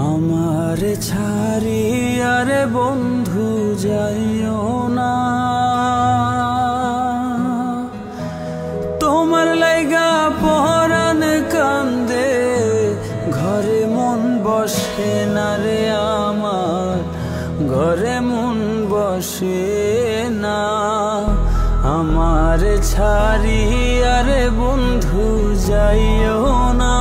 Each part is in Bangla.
আমার ছাড়িয়া রে বন্ধু যাইও না, তোমার লাইগা পরাণ কান্দে, ঘরে মন বসে না রে আমার, ঘরে মন বসে না। আমার ছাড়িয়া রে বন্ধু যাইও না,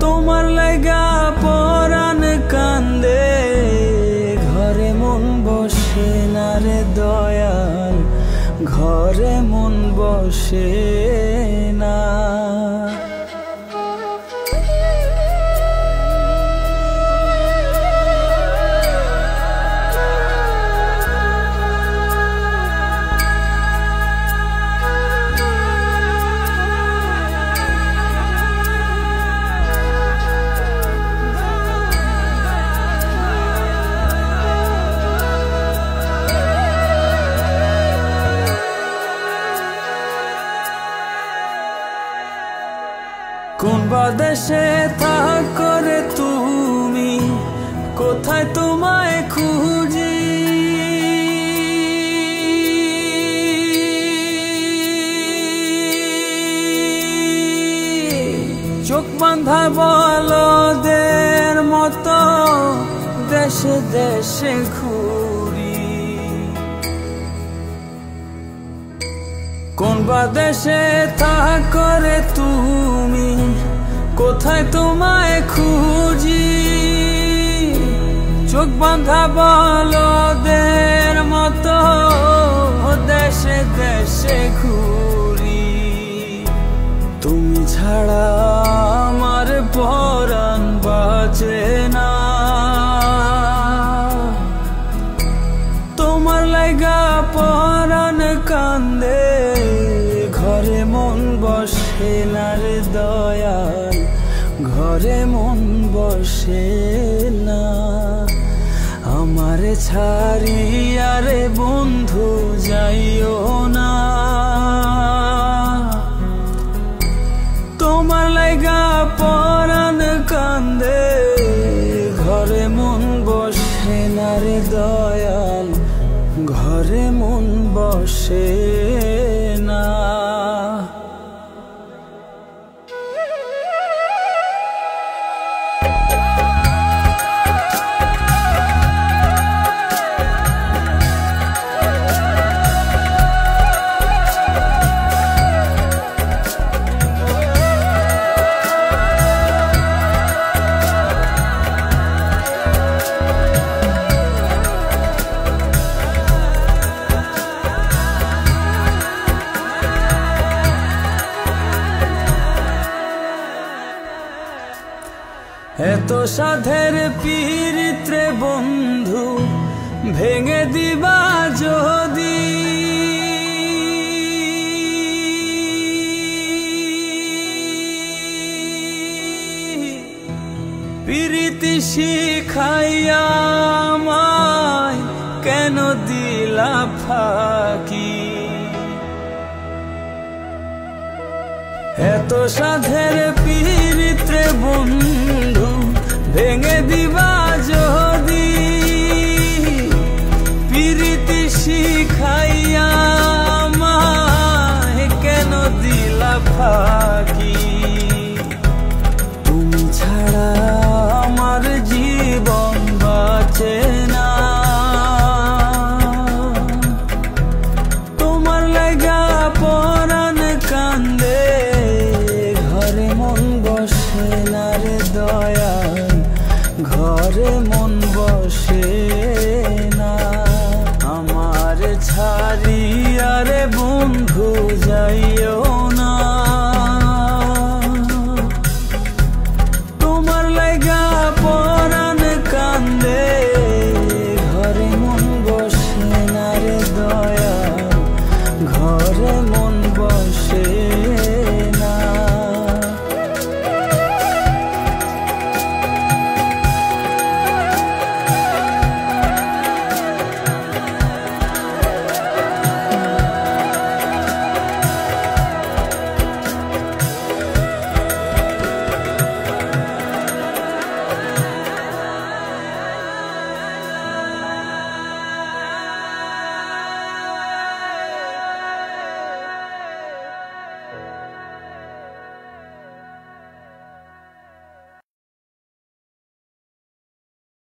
তোমার লাইগা পরাণ কান্দে, ঘরে মন বসে না রে দয়াল, ঘরে মন বসে না। কোন বাদেশে থাকো রে তুমি, কোথায় তোমায় খুঁজি, চোখ বাঁধা বলদের মতো দেশে দেশে ঘুরি। কোন বাদেশে থাকো রে তুমি, কোথায় তোমায় খুঁজি, চোখ বাঁধা বলদের মতো দেশে দেশে ঘুরি। তুমি ছাড়া আমার পরাণ বাঁচে না, তোমার লাইগা পরাণ কান্দে, ঘরে মন বসে না রে দয়াল, ঘরে মন বসে না। আমার ছাড়িয়া রে বন্ধু যাইও না, তোমার লাইগা পরাণ কান্দে, ঘরে মন বসে না রে দয়াল, ঘরে মন বসে না। এত সাধের পীড়িত রে বন্ধু ভেঙে দিবা যদি, পীড়িতি শিখাইয়া আমায় কেন দিলা ফাঁকি। এত সাধের পীড়িত রে বন্ধু ভেঙে দিবা যদি, পীড়িতি শিখাইয়া আমায় কেন দিলা ফাঁকি। তুমি ছাড়া আমার জীবন বাঁচে না, তোমার লাইগা পরাণ কান্দে, ঘরে মন বসে না রে দয়াল, ঘরে মন বসে না। আমার ছাড়ি